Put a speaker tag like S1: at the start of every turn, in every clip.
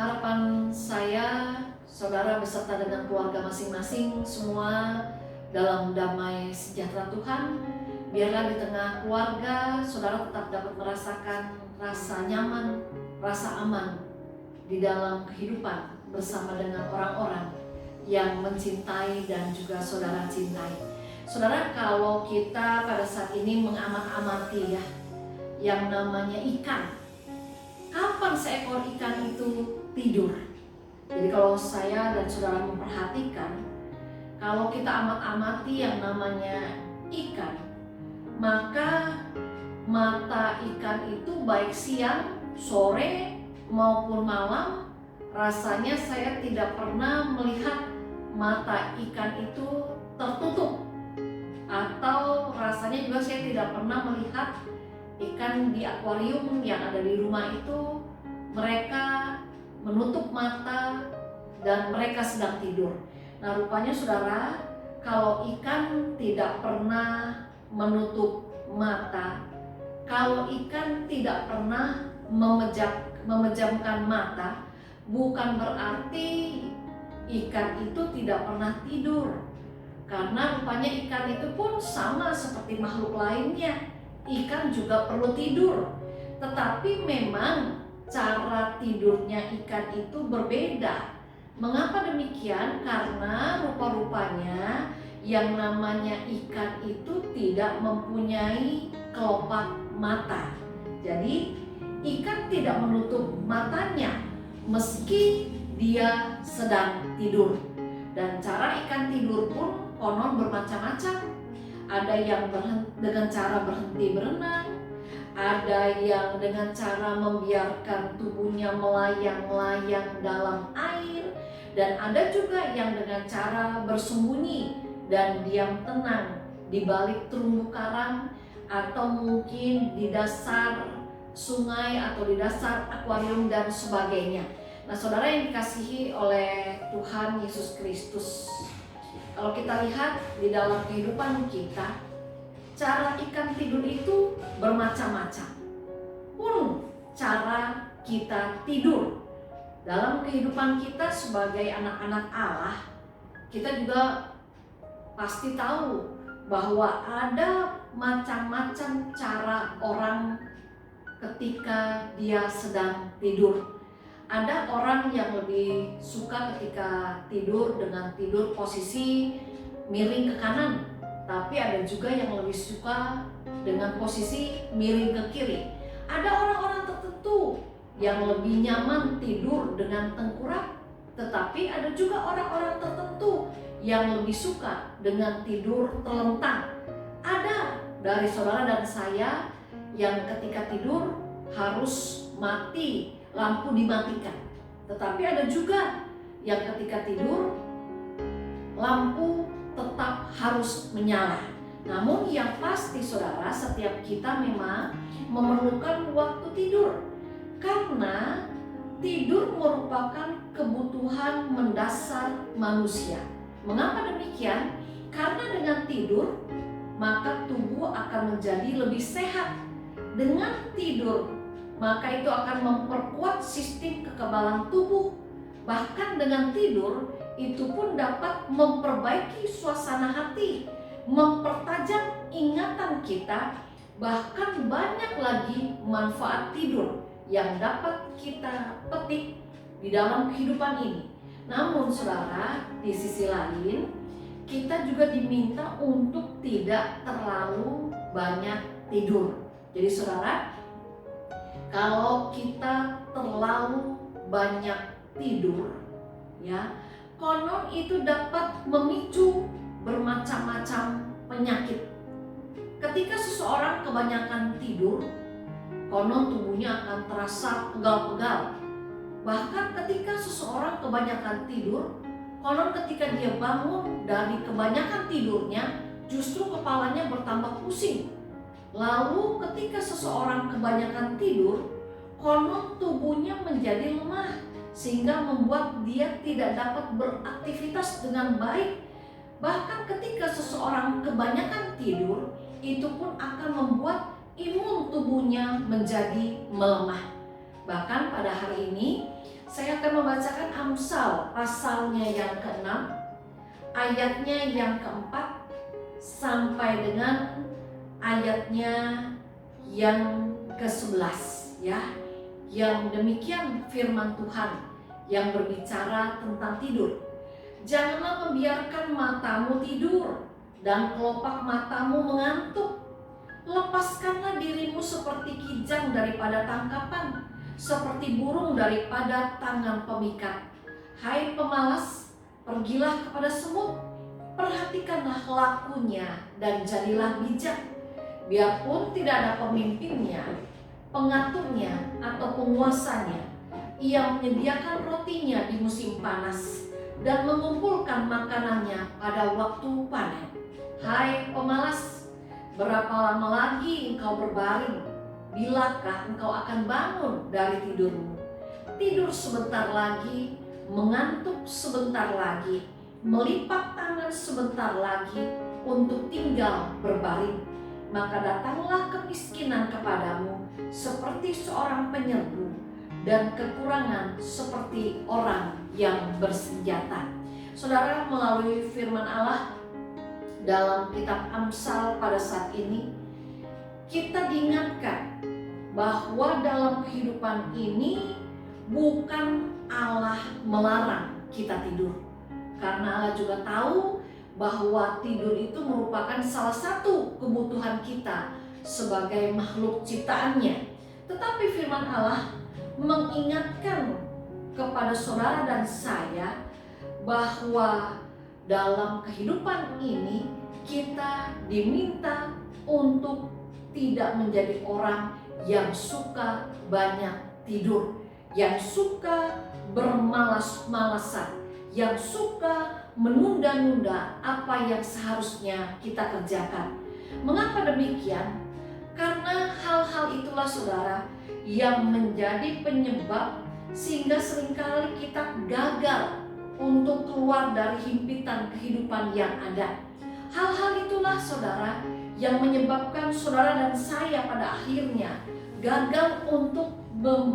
S1: Harapan saya, saudara beserta dengan keluarga masing-masing semua dalam damai sejahtera Tuhan. Biarlah di tengah keluarga, saudara tetap dapat merasakan rasa nyaman, rasa aman di dalam kehidupan bersama dengan orang-orang yang mencintai dan juga saudara cintai. Saudara, kalau kita pada saat ini mengamat-amati yang namanya ikan, kapan seekor ikan itu tidur? Jadi kalau saya dan saudara memperhatikan, kalau kita amat-amati yang namanya ikan, maka mata ikan itu baik siang, sore maupun malam, rasanya saya tidak pernah melihat mata ikan itu tertutup. Atau rasanya juga saya tidak pernah melihat ikan di akuarium yang ada di rumah itu mereka menutup mata dan mereka sedang tidur. Nah, rupanya saudara, kalau ikan tidak pernah menutup mata, kalau ikan tidak pernah memejamkan mata, bukan berarti ikan itu tidak pernah tidur. Karena rupanya ikan itu pun sama seperti makhluk lainnya. Ikan juga perlu tidur. Tetapi memang cara tidurnya ikan itu berbeda. Mengapa demikian? Karena rupa-rupanya yang namanya ikan itu tidak mempunyai kelopak mata. Jadi ikan tidak menutup matanya meski dia sedang tidur. Dan cara ikan tidur pun konon bermacam-macam. Ada yang dengan cara berhenti berenang, ada yang dengan cara membiarkan tubuhnya melayang-layang dalam air, dan ada juga yang dengan cara bersembunyi dan diam tenang di balik terumbu karang atau mungkin di dasar sungai atau di dasar akuarium dan sebagainya. Nah, saudara yang dikasihi oleh Tuhan Yesus Kristus, kalau kita lihat di dalam kehidupan kita, cara ikan tidur itu bermacam-macam. Pun cara kita tidur dalam kehidupan kita sebagai anak-anak Allah, kita juga pasti tahu bahwa ada macam-macam cara orang ketika dia sedang tidur. Ada orang yang lebih suka ketika tidur dengan tidur posisi miring ke kanan, tapi ada juga yang lebih suka dengan posisi miring ke kiri. Ada orang-orang tertentu yang lebih nyaman tidur dengan tengkurap, tetapi ada juga orang-orang tertentu yang lebih suka dengan tidur telentang. Ada dari saudara dan saya yang ketika tidur harus mati, lampu dimatikan. Tetapi ada juga yang ketika tidur lampu tetap harus menyala. Namun yang pasti saudara, setiap kita memang memerlukan waktu tidur. Karena tidur merupakan kebutuhan mendasar manusia. Mengapa demikian? Karena dengan tidur maka tubuh akan menjadi lebih sehat. Dengan tidur maka itu akan memperkuat sistem kekebalan tubuh. Bahkan dengan tidur itu pun dapat memperbaiki suasana hati, mempertajam ingatan kita. Bahkan banyak lagi manfaat tidur yang dapat kita petik di dalam kehidupan ini. Namun saudara, di sisi lain kita juga diminta untuk tidak terlalu banyak tidur. Jadi saudara, kalau kita terlalu banyak tidur, konon itu dapat memicu bermacam-macam penyakit. Ketika seseorang kebanyakan tidur, konon tubuhnya akan terasa pegal-pegal. Bahkan ketika seseorang kebanyakan tidur, konon ketika dia bangun dari kebanyakan tidurnya, justru kepalanya bertambah pusing. Lalu ketika seseorang kebanyakan tidur, konon tubuhnya menjadi lemah sehingga membuat dia tidak dapat beraktivitas dengan baik. Bahkan ketika seseorang kebanyakan tidur, itu pun akan membuat imun tubuhnya menjadi melemah. Bahkan pada hari ini saya akan membacakan Amsal pasalnya yang ke-6, ayatnya yang ke-4 sampai dengan ayatnya yang ke-11 ya. Yang demikian firman Tuhan yang berbicara tentang tidur. Janganlah membiarkan matamu tidur dan kelopak matamu mengantuk. Lepaskanlah dirimu seperti kijang daripada tangkapan, seperti burung daripada tangan pemikat. Hai pemalas, pergilah kepada semut, perhatikanlah lakunya dan jadilah bijak. Biarpun tidak ada pemimpinnya, pengaturnya atau penguasanya, ia menyediakan rotinya di musim panas dan mengumpulkan makanannya pada waktu panen. Hai pemalas, berapa lama lagi engkau berbaring? Bilakah engkau akan bangun dari tidurmu? Tidur sebentar lagi, mengantuk sebentar lagi, melipat tangan sebentar lagi untuk tinggal berbaring. Maka datanglah kemiskinan kepadamu seperti seorang penyerbu, dan kekurangan seperti orang yang bersenjata. Saudara, melalui firman Allah dalam kitab Amsal pada saat ini, kita diingatkan bahwa dalam kehidupan ini bukan Allah melarang kita tidur. Karena Allah juga tahu bahwa tidur itu merupakan salah satu kebutuhan kita sebagai makhluk ciptaannya. Tetapi firman Allah mengingatkan kepada saudara dan saya bahwa dalam kehidupan ini kita diminta untuk tidak menjadi orang yang suka banyak tidur, yang suka bermalas-malasan, yang suka menunda-nunda apa yang seharusnya kita kerjakan. Mengapa demikian? Karena hal-hal itulah saudara yang menjadi penyebab sehingga seringkali kita gagal untuk keluar dari himpitan kehidupan yang ada. Hal-hal itulah saudara yang menyebabkan saudara dan saya pada akhirnya gagal untuk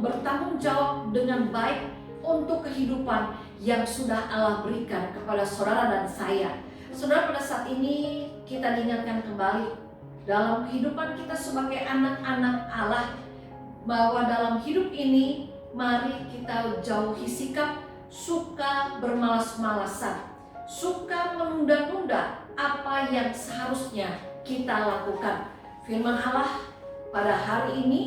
S1: bertanggung jawab dengan baik untuk kehidupan yang sudah Allah berikan kepada saudara dan saya. Saudara, pada saat ini kita diingatkan kembali dalam kehidupan kita sebagai anak-anak Allah, bahwa dalam hidup ini mari kita jauhi sikap suka bermalas-malasan, suka menunda-nunda apa yang seharusnya kita lakukan. Firman Allah pada hari ini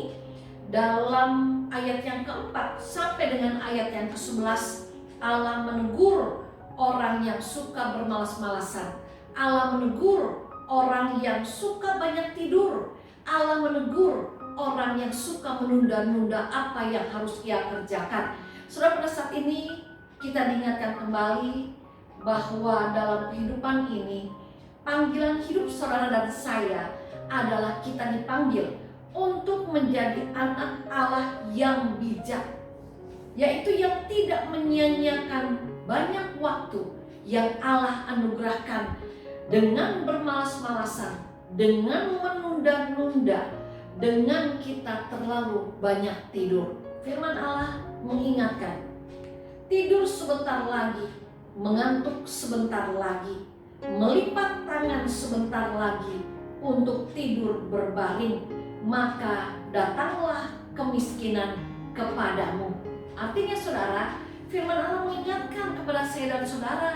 S1: dalam ayat yang keempat sampai dengan ayat yang ke-11, Allah menegur orang yang suka bermalas-malasan. Allah menegur orang yang suka banyak tidur. Allah menegur orang yang suka menunda-nunda apa yang harus ia kerjakan. Saudara, pada saat ini kita diingatkan kembali bahwa dalam kehidupan ini panggilan hidup saudara dan saya adalah kita dipanggil untuk menjadi anak Allah yang bijak, yaitu yang tidak menyia-nyiakan banyak waktu yang Allah anugerahkan dengan bermalas-malasan, dengan menunda-nunda, dengan kita terlalu banyak tidur. Firman Allah mengingatkan, tidur sebentar lagi, mengantuk sebentar lagi, melipat tangan sebentar lagi untuk tidur berbaring, maka datanglah kemiskinan kepadamu. Artinya saudara, firman Allah mengingatkan kepada saya dan saudara,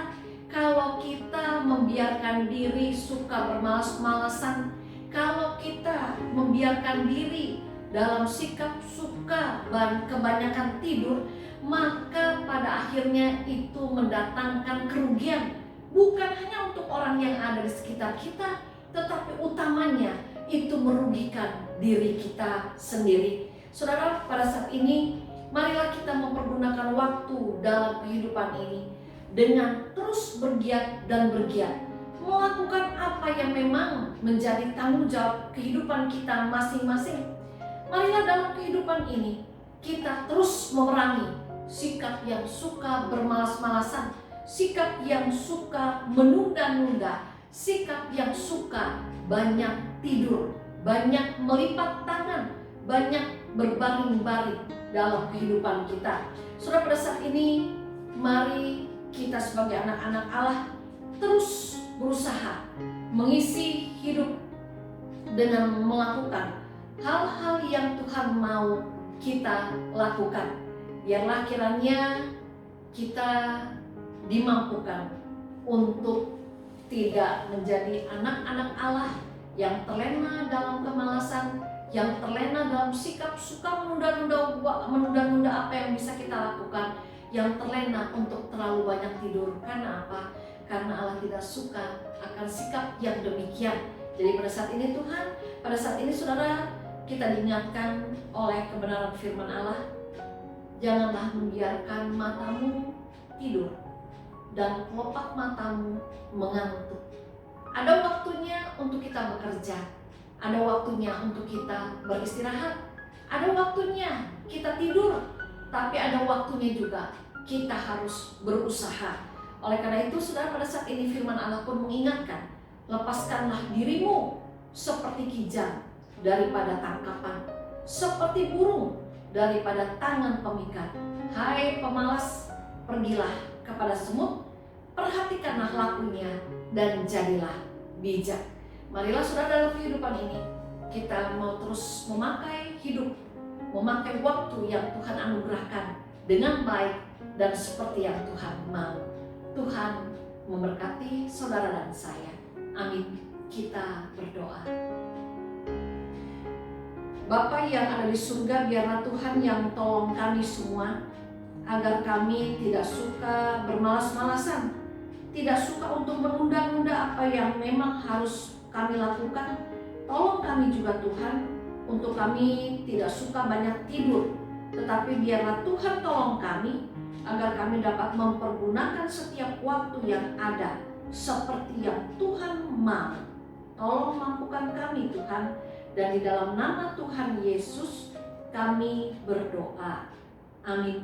S1: kalau kita membiarkan diri suka bermalas-malasan, kalau kita membiarkan diri dalam sikap suka kebanyakan tidur, maka pada akhirnya itu mendatangkan kerugian, bukan hanya untuk orang yang ada di sekitar kita, tetapi utamanya itu merugikan diri kita sendiri. Saudara, pada saat ini marilah kita mempergunakan waktu dalam kehidupan ini dengan terus bergiat dan bergiat, melakukan apa yang memang menjadi tanggung jawab kehidupan kita masing-masing. Marilah dalam kehidupan ini kita terus memerangi sikap yang suka bermalas-malasan, sikap yang suka menunda-nunda, sikap yang suka banyak tidur, banyak melipat tangan, banyak berbaring-baring dalam kehidupan kita. Saudara, pada saat ini mari kita sebagai anak-anak Allah terus berusaha mengisi hidup dengan melakukan hal-hal yang Tuhan mau kita lakukan. Biarlah kiranya kita dimampukan untuk tidak menjadi anak-anak Allah yang terlena dalam kemalasan, yang terlena dalam sikap suka menunda-nunda apa yang bisa kita lakukan, yang terlena untuk terlalu banyak tidur. Karena apa? Karena Allah tidak suka akan sikap yang demikian. Jadi pada saat ini Tuhan, pada saat ini saudara, kita diingatkan oleh kebenaran firman Allah, janganlah membiarkan matamu tidur dan kelopak matamu mengantuk. Ada waktunya untuk kita bekerja, ada waktunya untuk kita beristirahat, ada waktunya kita tidur, tapi ada waktunya juga kita harus berusaha. Oleh karena itu saudara, pada saat ini firman Allah pun mengingatkan, lepaskanlah dirimu seperti kijang daripada tangkapan, seperti burung daripada tangan pemikat. Hai pemalas, pergilah kepada semut, perhatikanlah lakunya dan jadilah bijak. Marilah saudara, dalam kehidupan ini kita mau terus memakai hidup, memakai waktu yang Tuhan anugerahkan dengan baik dan seperti yang Tuhan mau. Tuhan memberkati saudara dan saya. Amin. Kita berdoa. Bapa yang ada di surga, biarlah Tuhan yang tolong kami semua agar kami tidak suka bermalas-malasan, tidak suka untuk menunda-nunda apa yang memang harus kami lakukan. Tolong kami juga Tuhan untuk kami tidak suka banyak tidur, tetapi biarlah Tuhan tolong kami agar kami dapat mempergunakan setiap waktu yang ada seperti yang Tuhan mau. Tolong mampukan kami Tuhan, dan di dalam nama Tuhan Yesus kami berdoa. Amin.